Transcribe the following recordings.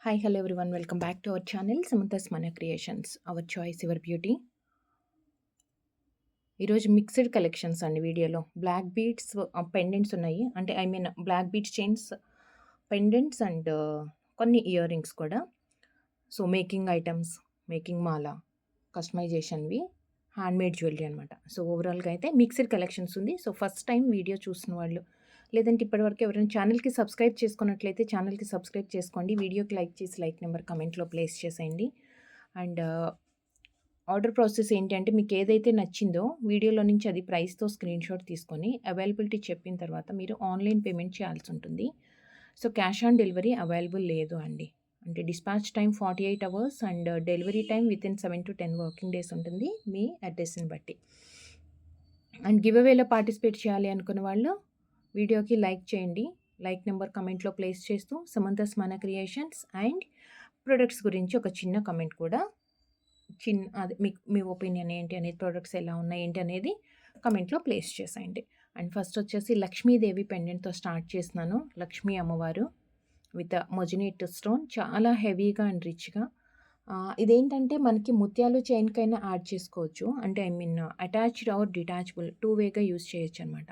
Hi, hello everyone. Welcome back to our channel, Samantha's Mana Creations. Our choice, your beauty. ఈరోజు mixed collections అండి వీడియోలో black beads pendants ఉన్నాయి. అంటే black beads chains, pendants and కొన్ని ear rings కూడా. So making items, making మాల, కస్టమైజేషన్వి, handmade jewellery అనమాట. సో ఓవరాల్గా అయితే మిక్స్డ్ కలెక్షన్స్ ఉంది. సో ఫస్ట్ టైం వీడియో చూసిన వాళ్ళు, లేదంటే ఇప్పటివరకు ఎవరైనా ఛానల్కి సబ్స్క్రైబ్ చేసుకున్నట్లయితే ఛానల్కి సబ్స్క్రైబ్ చేసుకోండి. వీడియోకి లైక్ చేసి లైక్ నెంబర్ కమెంట్లో ప్లేస్ చేసేయండి. అండ్ ఆర్డర్ ప్రాసెస్ ఏంటి అంటే, మీకు ఏదైతే నచ్చిందో వీడియోలో నుంచి అది ప్రైస్తో స్క్రీన్ షాట్ తీసుకొని అవైలబిలిటీ చెప్పిన తర్వాత మీరు ఆన్లైన్ పేమెంట్ చేయాల్సి ఉంటుంది. So cash on delivery available లేదు అండి. అంటే dispatch time 48 hours and delivery time within 7 to 10 working days ఉంటుంది మీ అడ్రస్ని బట్టి. అండ్ గివ్ అవేలో పార్టిసిపేట్ చేయాలి అనుకున్న వాళ్ళు వీడియోకి లైక్ చేయండి. లైక్ నెంబర్ కమెంట్లో ప్లేస్ చేస్తూ సమంతస్ మన క్రియేషన్స్ అండ్ ప్రొడక్ట్స్ గురించి ఒక చిన్న కమెంట్ కూడా అదే మీ ఒపీనియన్ ఏంటి అనేది, ప్రొడక్ట్స్ ఎలా ఉన్నాయి ఏంటి అనేది కమెంట్లో ప్లేస్ చేసేయండి. అండ్ ఫస్ట్ వచ్చేసి లక్ష్మీదేవి పెండెంట్తో స్టార్ట్ చేస్తున్నాను. లక్ష్మీ అమ్మవారు విత్ మొజినేట్ స్టోన్, చాలా హెవీగా అండ్ రిచ్గా. ఇదేంటంటే మనకి ముత్యాలు చైన్కైనా యాడ్ చేసుకోవచ్చు. అంటే అటాచ్డ్ ఆర్ డిటాచబుల్ టూ వేగా యూజ్ చేయొచ్చు అనమాట.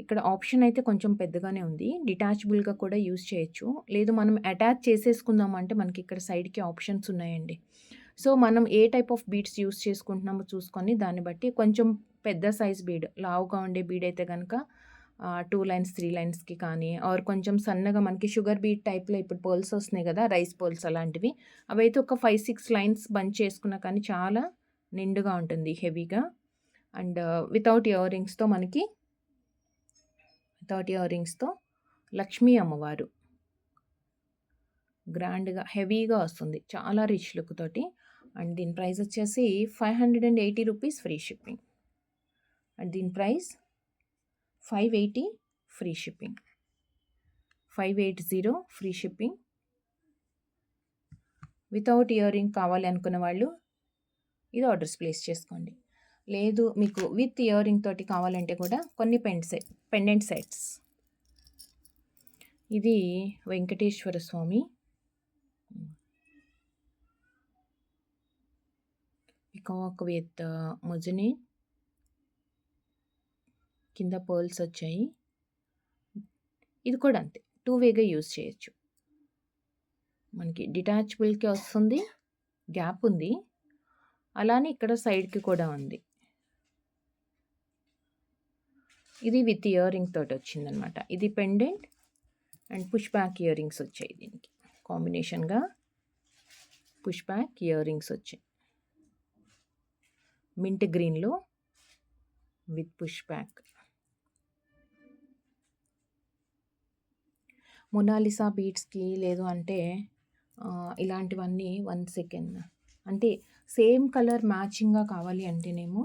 ఇక్కడ ఆప్షన్ అయితే కొంచెం పెద్దగానే ఉంది. డిటాచబుల్గా కూడా యూజ్ చేయొచ్చు. లేదు మనం అటాచ్ చేసేసుకుందామంటే మనకి ఇక్కడ సైడ్కి ఆప్షన్స్ ఉన్నాయండి. సో మనం ఏ టైప్ ఆఫ్ బీడ్స్ యూజ్ చేసుకుంటున్నామో చూసుకొని దాన్ని బట్టి కొంచెం పెద్ద సైజ్ బీడ్, లావుగా ఉండే బీడ్ అయితే కనుక 2 లైన్స్ 3 లైన్స్కి కానీ, ఆర్ కొంచెం సన్నగా మనకి షుగర్ బీడ్ టైప్లో ఇప్పుడు పర్ల్స్ వస్తున్నాయి కదా, రైస్ పర్ల్స్ అలాంటివి, అవైతే ఒక 5-6 లైన్స్ బంచ్ చేసుకున్నా కానీ చాలా నిండుగా ఉంటుంది, హెవీగా. అండ్ వితౌట్ ఇయర్ రింగ్స్తో లక్ష్మీ అమ్మవారు గ్రాండ్గా హెవీగా వస్తుంది, చాలా రిచ్ లుక్ తోటి. అండ్ దీని ప్రైస్ వచ్చేసి 580 రూపీస్ ఫ్రీ షిప్పింగ్. అండ్ దీని price 580 free shipping, 580 free shipping. Without ear ring కావాలి అనుకున్న వాళ్ళు ఇది ఆర్డర్స్ ప్లేస్ చేసుకోండి. లేదు మీకు విత్ ఇయర్ రింగ్ తోటి కావాలంటే కూడా కొన్ని పెండెంట్ సెట్స్. ఇది వెంకటేశ్వర స్వామి పికాక్ విత్ మొజని, కింద పర్ల్స్ వచ్చాయి. ఇది కూడా అంతే, 2 వేగా యూజ్ చేయొచ్చు. మనకి డిటాచబుల్కి వస్తుంది, గ్యాప్ ఉంది, అలానే ఇక్కడ సైడ్కి కూడా ఉంది. ఇది విత్ ఇయర్ రింగ్ తోటి వచ్చిందనమాట. ఇది pendant and push back ear rings వచ్చాయి. దీనికి కాంబినేషన్గా పుష్ బ్యాక్ ఇయర్ రింగ్స్ వచ్చాయి, మింట్ గ్రీన్లో విత్ పుష్ బ్యాక్. మొనాలిసా బీడ్స్కి లేదు అంటే ఇలాంటివన్నీ 1 సెకండ్ అంటే సేమ్ కలర్ మ్యాచింగ్గా కావాలి అంటేనేమో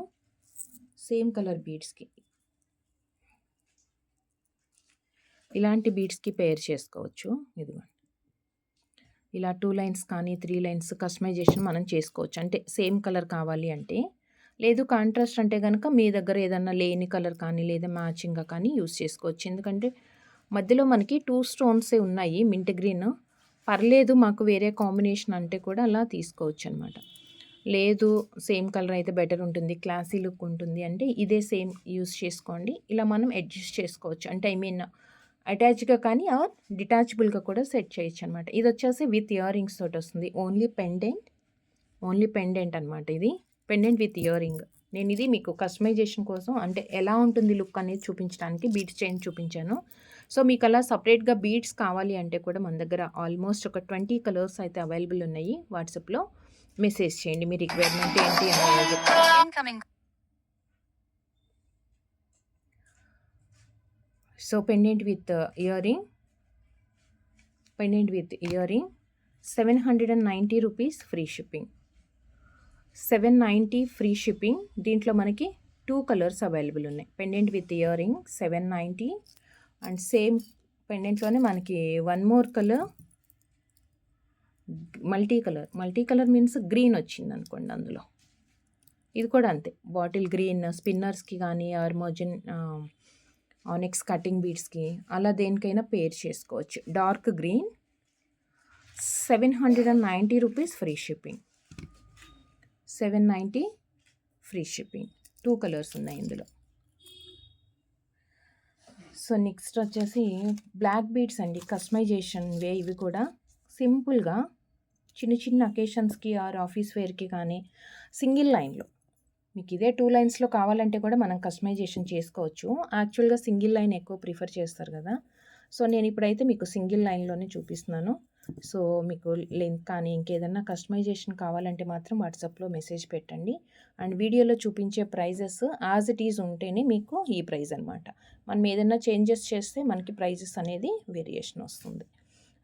సేమ్ కలర్ బీడ్స్కి ఇలాంటి బీడ్స్కి పేర్ చేసుకోవచ్చు. ఇదిగోండి ఇలా 2 లైన్స్ కానీ 3 లైన్స్ కస్టమైజేషన్ మనం చేసుకోవచ్చు. అంటే సేమ్ కలర్ కావాలి అంటే. లేదు కాంట్రాస్ట్ అంటే కనుక మీ దగ్గర ఏదన్నా లేని కలర్ కానీ లేదా మ్యాచింగ్గా కానీ యూస్ చేసుకోవచ్చు. ఎందుకంటే మధ్యలో మనకి 2 స్టోన్సే ఉన్నాయి, మింట్ గ్రీన్. పర్లేదు మాకు వేరే కాంబినేషన్ అంటే కూడా అలా తీసుకోవచ్చు అనమాట. లేదు సేమ్ కలర్ అయితే బెటర్ ఉంటుంది, క్లాసీ లుక్ ఉంటుంది అంటే ఇదే సేమ్ యూస్ చేసుకోండి. ఇలా మనం అడ్జస్ట్ చేసుకోవచ్చు. అంటే అటాచ్గా కానీ ఆర్ డిటాచబుల్గా కూడా సెట్ చేయొచ్చు అనమాట. ఇది వచ్చేసి విత్ ఇయర్ రింగ్స్ తోటి వస్తుంది. ఓన్లీ పెండెంట్ అనమాట. ఇది పెండెంట్ విత్ ఇయర్ రింగ్. నేను ఇది మీకు కస్టమైజేషన్ కోసం, అంటే ఎలా ఉంటుంది లుక్ అనేది చూపించడానికి బీడ్స్ చైన్ చూపించాను. సో మీకు అలా సపరేట్గా బీడ్స్ కావాలి అంటే కూడా మన దగ్గర ఆల్మోస్ట్ ఒక 20 కలర్స్ అయితే అవైలబుల్ ఉన్నాయి. వాట్సాప్లో మెసేజ్ చేయండి మీ రిక్వైర్మెంట్ ఏంటి అనేది. So pendant with ear ring 790 rupees free shipping. 790 free shipping. దీంట్లో మనకి 2 కలర్స్ అవైలబుల్ ఉన్నాయి. Pendant with ear ring 790 and same పెండెంట్లోనే మనకి 1 more colour, multi colour means green వచ్చింది అనుకోండి అందులో. ఇది కూడా అంతే, బాటిల్ గ్రీన్ స్పిన్నర్స్కి కానీ ఆర్ ఆనెక్స్ కటింగ్ బీడ్స్కి అలా దేనికైనా పేర్ చేసుకోవచ్చు. Dark green 790 rupees free shipping. 790 free shipping. 2 colours ఉన్నాయి ఇందులో. సో నెక్స్ట్ వచ్చేసి బ్లాక్ బీడ్స్ అండి, కస్టమైజేషన్ వే. ఇవి కూడా సింపుల్గా చిన్న చిన్న అకేషన్స్కి ఆర్ ఆఫీస్ వేర్కి కానీ సింగిల్ లైన్లో, మీకు ఇదే 2 లైన్స్లో కావాలంటే కూడా మనం కస్టమైజేషన్ చేసుకోవచ్చు. యాక్చువల్గా సింగిల్ లైన్ ఎక్కువ ప్రిఫర్ చేస్తారు కదా. సో నేను ఇప్పుడైతే మీకు సింగిల్ లైన్లోనే చూపిస్తున్నాను. సో మీకు లెంత్ కానీ ఇంకేదన్నా కస్టమైజేషన్ కావాలంటే మాత్రం వాట్సాప్లో మెసేజ్ పెట్టండి. అండ్ వీడియోలో చూపించే ప్రైజెస్ యాజ్ ఇట్ ఈజ్ ఉంటేనే మీకు ఈ ప్రైస్ అనమాట. మనం ఏదైనా చేంజెస్ చేస్తే మనకి ప్రైజెస్ అనేది వేరియేషన్ వస్తుంది.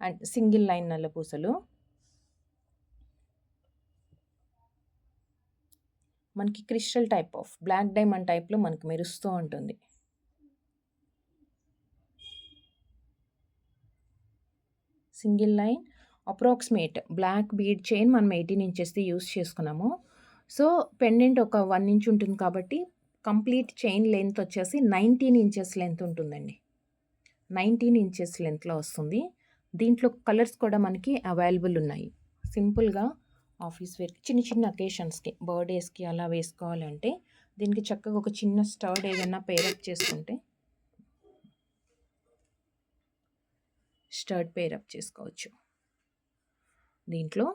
అండ్ సింగిల్ లైన్ నల్లపూసలు మనకి crystal type of black diamond టైప్లో మనకి మెరుస్తూ ఉంటుంది. Single line approximate black bead chain మనం 18 ఇంచెస్ది యూస్ చేసుకున్నాము. సో పెండెంట్ ఒక 1 ఇంచ్ ఉంటుంది కాబట్టి కంప్లీట్ చైన్ లెంత్ వచ్చేసి 19 ఇంచెస్ లెంత్ ఉంటుందండి. 19 ఇంచెస్ లెంత్లో వస్తుంది. దీంట్లో కలర్స్ కూడా మనకి అవైలబుల్ ఉన్నాయి. సింపుల్గా ఆఫీస్ వేర్కి, చిన్న చిన్న అకేషన్స్కి, బర్త్డేస్కి అలా వేసుకోవాలంటే దీనికి చక్కగా ఒక చిన్న స్టర్డ్ ఏదైనా పేరప్ చేసుకుంటే స్టర్డ్ పేరప్ చేసుకోవచ్చు. దీంట్లో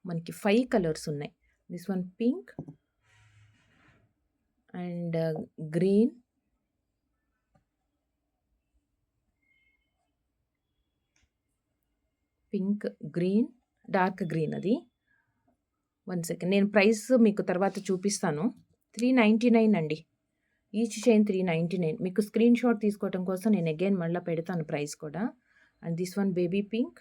మనకి 5 కలర్స్ ఉన్నాయి. This one pink and green, pink, green, dark green. అది 1 సెకండ్, నేను ప్రైస్ మీకు తర్వాత చూపిస్తాను. 399 అండి ఈచ్ చైన్. 399. మీకు స్క్రీన్ షాట్ తీసుకోవడం కోసం నేను అగైన్ మళ్ళీ పెడతాను ప్రైస్ కూడా. And this one baby pink,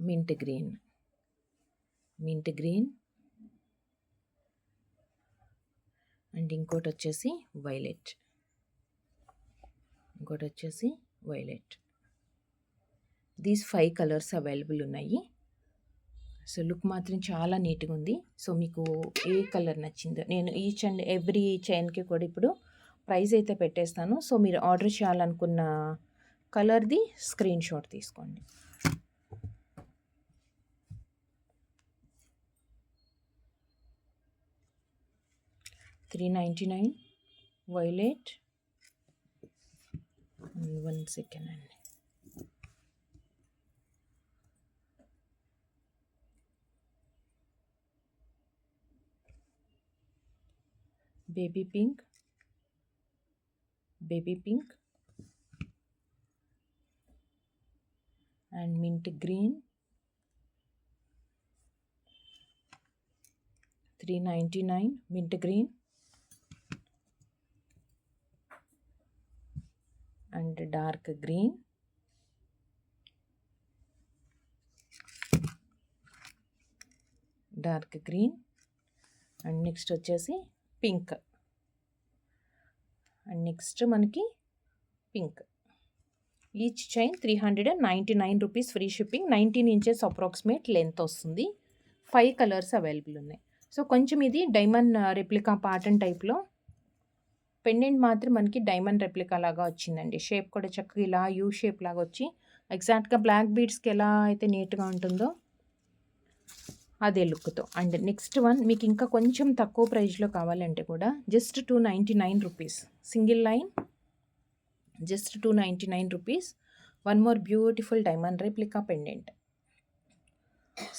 mint green, mint green and ఇంకోటి వచ్చేసి వైలెట్, ఇంకోటి వచ్చేసి వైలెట్. దీస్ 5 కలర్స్ అవైలబుల్ ఉన్నాయి. సో లుక్ మాత్రం చాలా నీట్గా ఉంది. సో మీకు ఏ కలర్ నచ్చిందో నేను ఈచ్ అండ్ ఎవ్రీ చైన్కి కూడా ఇప్పుడు ప్రైస్ అయితే పెట్టేస్తాను. సో మీరు ఆర్డర్ చేయాలనుకున్న కలర్ది స్క్రీన్ షాట్ తీసుకోండి. $399 వైలెట్. 1 సెకండ్ అండి. Baby pink, baby pink and mint green. $399 mint green and dark green, dark green and next వచ్చేసి పింక్ అండ్ నెక్స్ట్ మనకి pink. Each chain 399 rupees free shipping. 19 inches approximate length వస్తుంది. 5 colours available ఉన్నాయి. So కొంచెం ఇది diamond replica pattern టైప్లో, pendant మాత్రం మనకి diamond replica లాగా వచ్చిందండి. షేప్ కూడా చక్కగా ఇలా యూ షేప్ లాగా వచ్చి ఎగ్జాక్ట్గా బ్లాక్ బీడ్స్కి ఎలా అయితే నీట్గా ఉంటుందో అదే లుక్తో. అండ్ నెక్స్ట్ వన్ మీకు ఇంకా కొంచెం తక్కువ ప్రైస్లో కావాలంటే కూడా just 299 rupees single line, just 299 rupees. One more beautiful diamond replica pendant.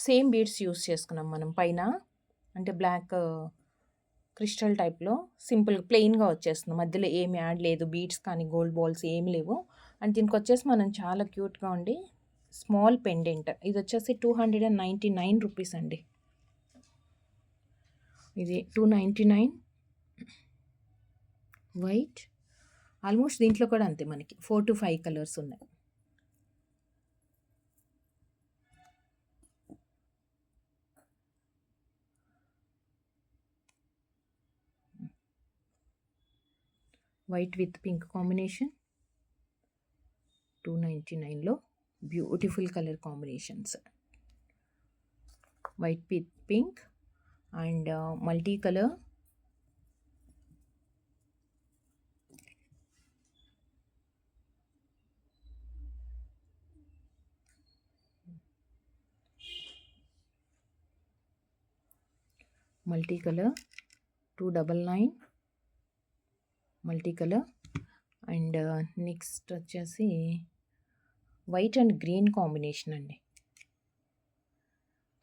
Same beads use చేసుకున్నాం మనం పైన, అంటే బ్లాక్ క్రిస్టల్ టైప్లో సింపుల్ ప్లెయిన్గా వచ్చేస్తుంది. మధ్యలో ఏమి యాడ్ లేదు, బీడ్స్ కానీ గోల్డ్ బాల్స్ ఏమి లేవు. అండ్ దీనికి వచ్చేసి మనం చాలా క్యూట్గా ఉండి స్మాల్ పెండెంట్. ఇది వచ్చేసి 299 రూపీస్ అండి. ఇది 299 వైట్. ఆల్మోస్ట్ దీంట్లో కూడా అంతే, మనకి 4 to 5 కలర్స్ ఉన్నాయి. White with pink combination. 299లో beautiful colour combinations. White with pink and multi colour. Multi colour 299 multi colour. And next వచ్చేసి వైట్ అండ్ గ్రీన్ కాంబినేషన్ అండి.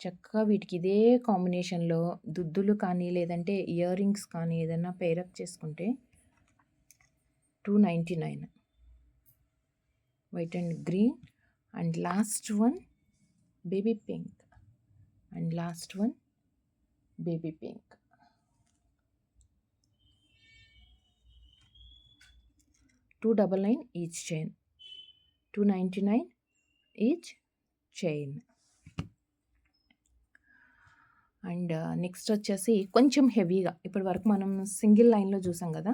చక్కగా వీటికి ఇదే కాంబినేషన్లో దుద్దులు కానీ లేదంటే ఇయర్ రింగ్స్ కానీ ఏదైనా పేరప్ చేసుకుంటే 299 white and green. And last one baby pink. And last one baby pink. 299 each chain, 299 each chain. And next వచ్చేసి కొంచెం హెవీగా, ఇప్పటి వరకు మనం సింగిల్ లైన్లో చూసాం కదా,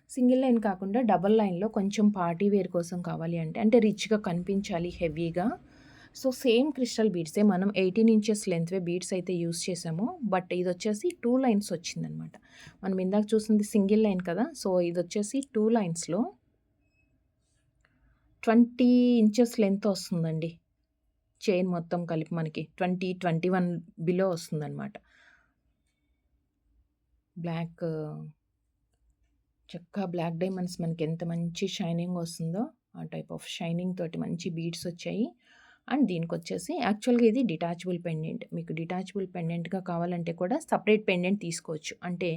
సింగిల్ లైన్ కాకుండా డబల్ లైన్లో కొంచెం పార్టీ వేర్ కోసం కావాలి అంటే రిచ్గా కనిపించాలి హెవీగా. సో సేమ్ క్రిస్టల్ బీడ్సే మనం 18 ఇంచెస్ లెంత్వే బీడ్స్ అయితే యూస్ చేసాము. బట్ ఇది వచ్చేసి 2 లైన్స్ వచ్చిందనమాట. మనం ఇందాక చూసింది సింగిల్ లైన్ కదా, సో ఇది వచ్చేసి 2 లైన్స్లో 20 ఇంచెస్ లెంత్ వస్తుందండి. చైన్ మొత్తం కలిపి మనకి 21 బిలో వస్తుందన్నమాట. బ్లాక్ చక్కగా బ్లాక్ డైమండ్స్ మనకి ఎంత మంచి షైనింగ్ వస్తుందో ఆ టైప్ ఆఫ్ షైనింగ్ తోటి మంచి బీడ్స్ వచ్చాయి. అండ్ దీనికి వచ్చేసి యాక్చువల్గా ఇది డిటాచబుల్ పెండెంట్. మీకు డిటాచబుల్ పెండెంట్గా కావాలంటే కూడా సపరేట్ పెండెంట్ తీసుకోవచ్చు. అంటే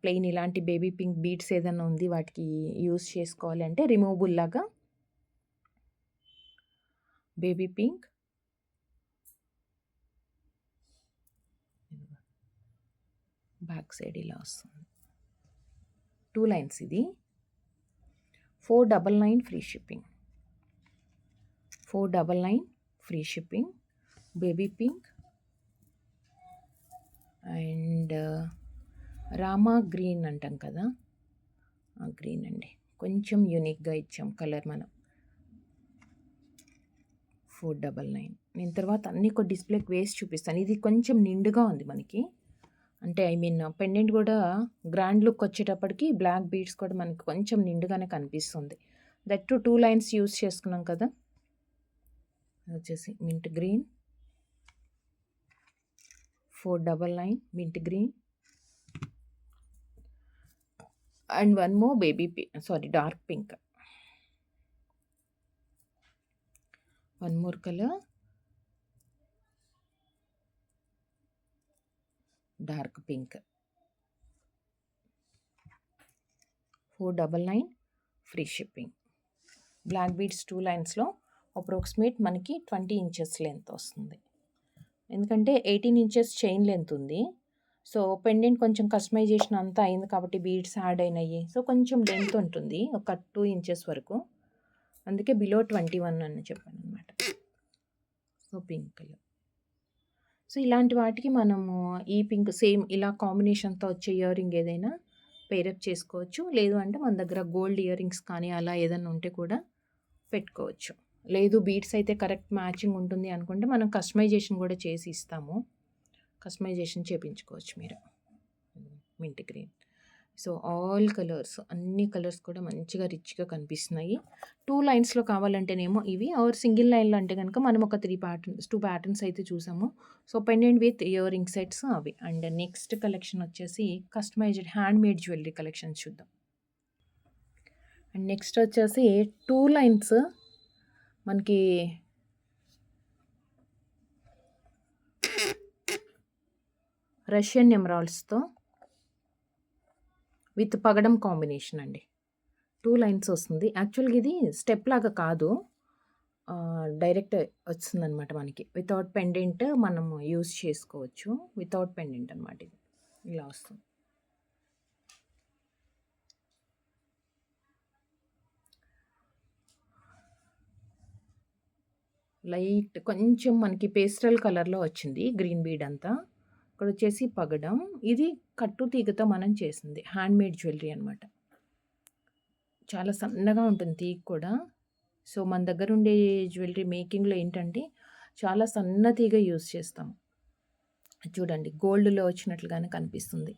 ప్లెయిన్ ఇలాంటి బేబీ పింక్ బీడ్స్ ఏదైనా ఉంది వాటికి యూస్ చేసుకోవాలి అంటే రిమూవబుల్ లాగా బేబీ పింక్, బ్యాక్ సైడ్ ఇలా వస్తుంది. 2 లైన్స్. ఇది 499 free shipping. 499 free shipping. Baby pink and Rama green అంటాం కదా, ఆ గ్రీన్ అండి. కొంచెం యూనిక్గా ఇచ్చాం కలర్ మనం. 499. నేను తర్వాత అన్నీ ఒక డిస్ప్లేకి వేసి చూపిస్తాను. ఇది కొంచెం నిండుగా ఉంది మనకి, అంటే పెండెంట్ కూడా గ్రాండ్ లుక్ వచ్చేటప్పటికి బ్లాక్ బీడ్స్ కూడా మనకి కొంచెం నిండుగానే కనిపిస్తుంది. దట్ 2 లైన్స్ యూస్ చేసుకున్నాం కదా. వచ్చేసి mint green, 499 mint green. And one more baby dark pink. One more colour dark pink. 499 free shipping. Black beads 2 లైన్స్లో అప్రాక్సిమేట్ మనకి 20 ఇంచెస్ లెంత్ వస్తుంది. ఎందుకంటే 18 ఇంచెస్ చైన్ లెంత్ ఉంది. సో పెండెంట్ కొంచెం కస్టమైజేషన్ అంతా అయింది కాబట్టి బీడ్స్ యాడ్ అయినాయి. సో కొంచెం లెంత్ ఉంటుంది, ఒక 2 ఇంచెస్ వరకు. అందుకే బిలో 21 అని చెప్పాను అనమాట. So pink colour. సో ఇలాంటి వాటికి మనము ఈ పింక్ సేమ్ ఇలా కాంబినేషన్తో వచ్చే ఇయర్ రింగ్ ఏదైనా పేరప్ చేసుకోవచ్చు. లేదు అంటే మన దగ్గర గోల్డ్ ఇయర్ రింగ్స్ కానీ అలా ఏదైనా ఉంటే కూడా పెట్టుకోవచ్చు. లేదు బీడ్స్ అయితే కరెక్ట్ మ్యాచింగ్ ఉంటుంది అనుకుంటే మనం కస్టమైజేషన్ కూడా చేసి ఇస్తాము. కస్టమైజేషన్ చేయించుకోవచ్చు మీరు. Mint green. So all colours, అన్ని కలర్స్ కూడా మంచిగా రిచ్గా కనిపిస్తున్నాయి. 2 లైన్స్లో కావాలంటేనేమో ఇవి, ఆర్ సింగిల్ లైన్లో అంటే కనుక మనం ఒక 2 ప్యాటర్న్స్ అయితే చూసాము. So pendant with year ring sets అవి. అండ్ నెక్స్ట్ కలెక్షన్ వచ్చేసి customized hand made jewellery collection చూద్దాం. అండ్ నెక్స్ట్ వచ్చేసి 2 లైన్స్ మనకి రష్యన్ ఎమరాల్డ్స్తో విత్ పగడం కాంబినేషన్ అండి. 2 లైన్స్ వస్తుంది. యాక్చువల్గా ఇది స్టెప్ లాగా కాదు, డైరెక్ట్ వస్తుందన్నమాట మనకి. వితౌట్ పెండెంట్ మనము యూస్ చేసుకోవచ్చు. వితౌట్ పెండెంట్ అనమాట. ఇది ఇలా వస్తుంది. లైట్ కొంచెం మనకి పేస్టల్ కలర్లో వచ్చింది గ్రీన్ బీడ్ అంతా. ఇక్కడ వచ్చేసి పగడం. ఇది కట్టు తీగతో మనం చేసింది హ్యాండ్ మేడ్ జ్యువెలరీ అనమాట. చాలా సన్నగా ఉంటుంది తీగ కూడా. సో మన దగ్గర ఉండే జ్యువెలరీ మేకింగ్లో ఏంటంటే చాలా సన్న తీగ యూస్ చేస్తాం. చూడండి గోల్డ్లో వచ్చినట్లుగానే కనిపిస్తుంది.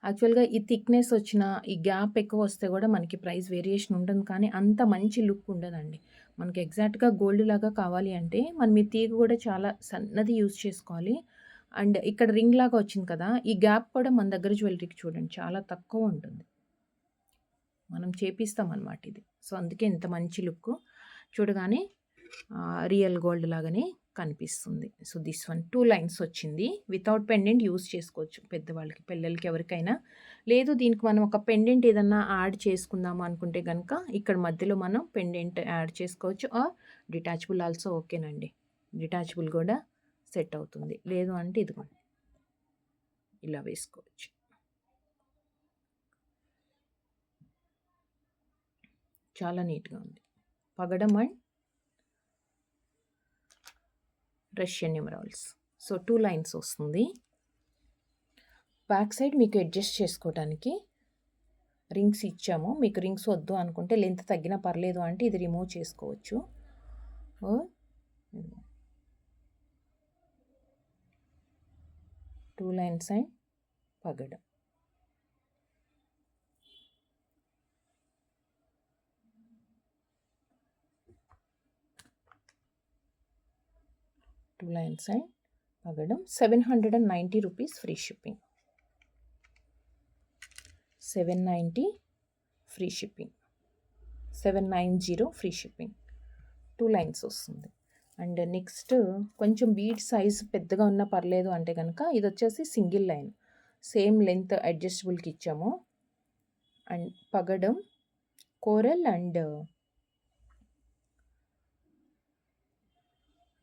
యాక్చువల్గా ఈ థిక్నెస్ వచ్చిన, ఈ గ్యాప్ ఎక్కువ వస్తే కూడా మనకి ప్రైస్ వేరియేషన్ ఉంటుంది, కానీ అంత మంచి లుక్ ఉండదండి. మనకి ఎగ్జాక్ట్గా గోల్డ్ లాగా కావాలి అంటే మనం ఈ తీగ కూడా చాలా సన్నది యూస్ చేసుకోవాలి. అండ్ ఇక్కడ రింగ్ లాగా వచ్చింది కదా, ఈ గ్యాప్ కూడా మన దగ్గర జ్యువెలరీకి చూడండి చాలా తక్కువ ఉంటుంది. మనం చేపిస్తామన్నమాట ఇది. సో అందుకే ఇంత మంచి లుక్ చూడగానే రియల్ గోల్డ్ లాగానే కనిపిస్తుంది. సో దిస్ వన్ 2 లైన్స్ వచ్చింది. వితౌట్ పెండెంట్ యూస్ చేసుకోవచ్చు పెద్దవాళ్ళకి, పిల్లలకి, ఎవరికైనా. లేదు దీనికి మనం ఒక పెండెంట్ ఏదన్నా యాడ్ చేసుకుందాము అనుకుంటే కనుక ఇక్కడ మధ్యలో మనం పెండెంట్ యాడ్ చేసుకోవచ్చు. డిటాచబుల్ ఆల్సో ఓకేనండి. డిటాచబుల్ కూడా సెట్ అవుతుంది. లేదు అంటే ఇదిగోండి ఇలా వేసుకోవచ్చు. చాలా నీట్గా ఉంది. పగడం and Russian emeralds. So 2 lines వస్తుంది. బ్యాక్ సైడ్ మీకు అడ్జస్ట్ చేసుకోవడానికి రింగ్స్ ఇచ్చాము. మీకు రింగ్స్ వద్దు అనుకుంటే లెంత్ తగ్గినా పర్లేదు అంటే ఇది రిమూవ్ చేసుకోవచ్చు. 2 లైన్స్ అండ్ పగడం. టూ లైన్స్ అండ్ పగడం. 790 rupees free shipping. 790 free shipping. 790 free shipping. 2 lines వస్తుంది. అండ్ నెక్స్ట్ కొంచెం బీడ్ సైజ్ పెద్దగా ఉన్నా పర్లేదు అంటే కనుక ఇది వచ్చేసి సింగిల్ లైన్, సేమ్ లెంత్ అడ్జస్టబుల్కి ఇచ్చాము. అండ్ పగడం కోరల్ అండ్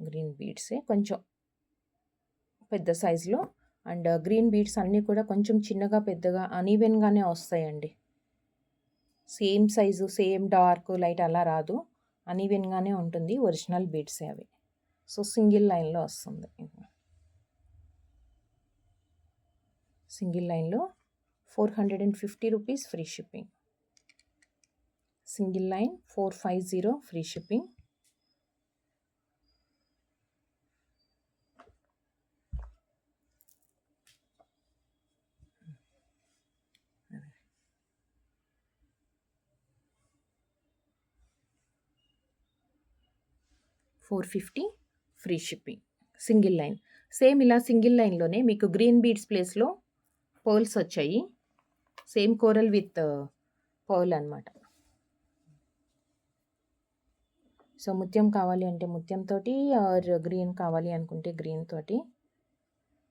గ్రీన్ బీడ్సే కొంచెం పెద్ద సైజులో. అండ్ గ్రీన్ బీడ్స్ అన్నీ కూడా కొంచెం చిన్నగా పెద్దగా అనీవెన్గానే వస్తాయండి. Same size, same dark light అలా రాదు, అనీవెన్గానే ఉంటుంది. ఒరిజినల్ బీడ్సే అవి. సో సింగిల్ లైన్లో వస్తుంది. సింగిల్ లైన్లో 450 rupees free shipping. Single line 450 free shipping. $450 free shipping. Single line. Same ఇలా సింగిల్ లైన్లోనే మీకు గ్రీన్ బీడ్స్ ప్లేస్లో పర్ల్స్ వచ్చాయి. సేమ్ కోరల్ విత్ పర్ల్ అనమాట. సో ముత్యం కావాలి అంటే ముత్యంతో, ఆర్ గ్రీన్ కావాలి అనుకుంటే గ్రీన్ తోటి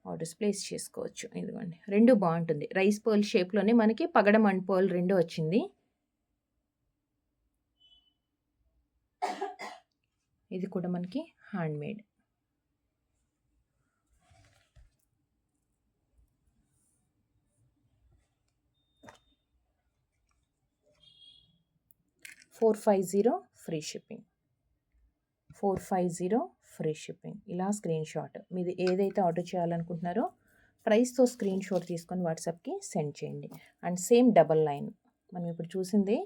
ఆర్డర్స్ ప్లేస్ చేసుకోవచ్చు. ఇదిగోండి, రెండు బాగుంటుంది. రైస్ పర్ల్ షేప్లోనే మనకి పగడం అండ్ పర్ల్ రెండు వచ్చింది. ఇది కూడా మనకి handmade. $450 free shipping. 450 free shipping. ఇలా స్క్రీన్ షాట్ మీది ఏదైతే ఆర్డర్ చేయాలనుకుంటున్నారో ప్రైస్తో స్క్రీన్ షాట్ తీసుకొని వాట్సాప్కి సెండ్ చేయండి. అండ్ సేమ్ డబల్ లైన్ మనం ఇప్పుడు చూసింది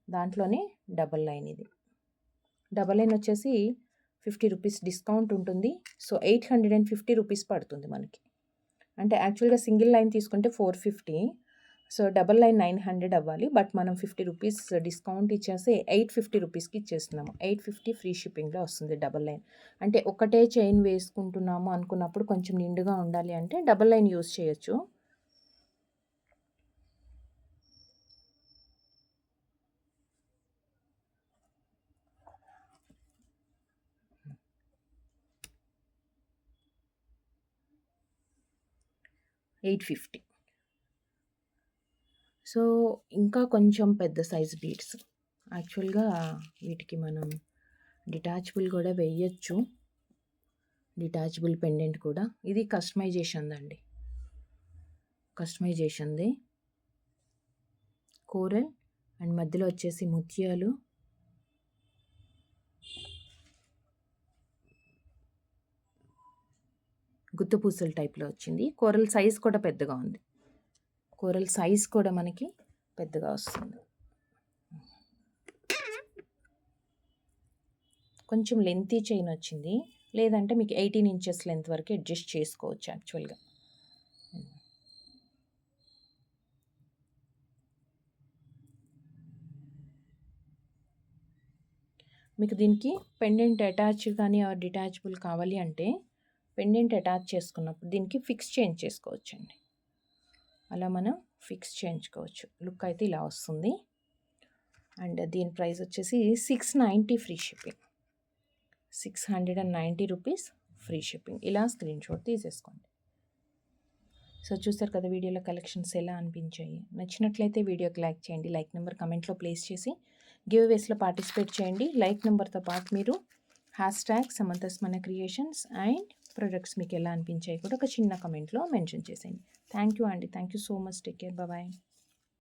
దాంట్లోనే డబల్ లైన్. ఇది డబల్ లైన్ వచ్చేసి 50 రూపీస్ డిస్కౌంట్ ఉంటుంది. సో 850 రూపీస్ పడుతుంది మనకి. అంటే యాక్చువల్గా సింగిల్ లైన్ తీసుకుంటే 450, సో డబల్ లైన్ 900 అవ్వాలి. బట్ మనం 50 రూపీస్ డిస్కౌంట్ ఇచ్చేసి 850 రూపీస్కి ఇచ్చేస్తున్నాము. 850 ఫ్రీ షిప్పింగ్లో వస్తుంది డబల్ లైన్. అంటే ఒకటే చైన్ వేసుకుంటున్నాము అనుకున్నప్పుడు కొంచెం నిండుగా ఉండాలి అంటే డబల్ లైన్ యూస్ చేయొచ్చు. $850. సో ఇంకా కొంచెం పెద్ద సైజ్ బీడ్స్. యాక్చువల్గా వీటికి మనం డిటాచబుల్ కూడా వేయచ్చు. డిటాచబుల్ పెండెంట్ కూడా. ఇది కస్టమైజేషన్ అండి. కస్టమైజేషన్ది కోరల్ అండ్ మధ్యలో వచ్చేసి ముత్యాలు. గుత్తుపూసల టైప్లో వచ్చింది. కోరల్ సైజ్ కూడా పెద్దగా ఉంది. కోరల్ సైజ్ కూడా మనకి పెద్దగా వస్తుంది. కొంచెం లెంతీ చైన్ వచ్చింది. లేదంటే మీకు 18 ఇంచెస్ లెంత్ వరకు అడ్జస్ట్ చేసుకోవచ్చు యాక్చువల్గా. మీకు దీనికి పెండెంట్ అటాచ్ కానీ ఆర్ డిటాచబుల్ కావాలి అంటే పెండెంట్ అటాచ్ చేసుకున్నప్పుడు దీనికి ఫిక్స్ చేంజ్ చేసుకోవచ్చండి. అలా మనం ఫిక్స్ చేయించుకోవచ్చు. లుక్ అయితే ఇలా వస్తుంది. అండ్ దీని ప్రైస్ వచ్చేసి 690 free shipping. 690 rupees free shipping. ఇలా స్క్రీన్ షాట్ తీసేసుకోండి. సో చూస్తారు కదా వీడియోలో కలెక్షన్స్ ఎలా అనిపించాయి. నచ్చినట్లయితే వీడియోకి లైక్ చేయండి. లైక్ నెంబర్ కమెంట్లో ప్లేస్ చేసి గివ్ అవేస్లో పార్టిసిపేట్ చేయండి. లైక్ నెంబర్తో పాటు మీరు #సమంతస్ మన క్రియేషన్స్ అండ్ ప్రొడక్ట్స్ మీకు ఎలా అనిపించాయి కూడా ఒక చిన్న కమెంట్లో మెన్షన్ చేసేయండి. థ్యాంక్ యూ అండి. Thank you so much. Take care. Bye.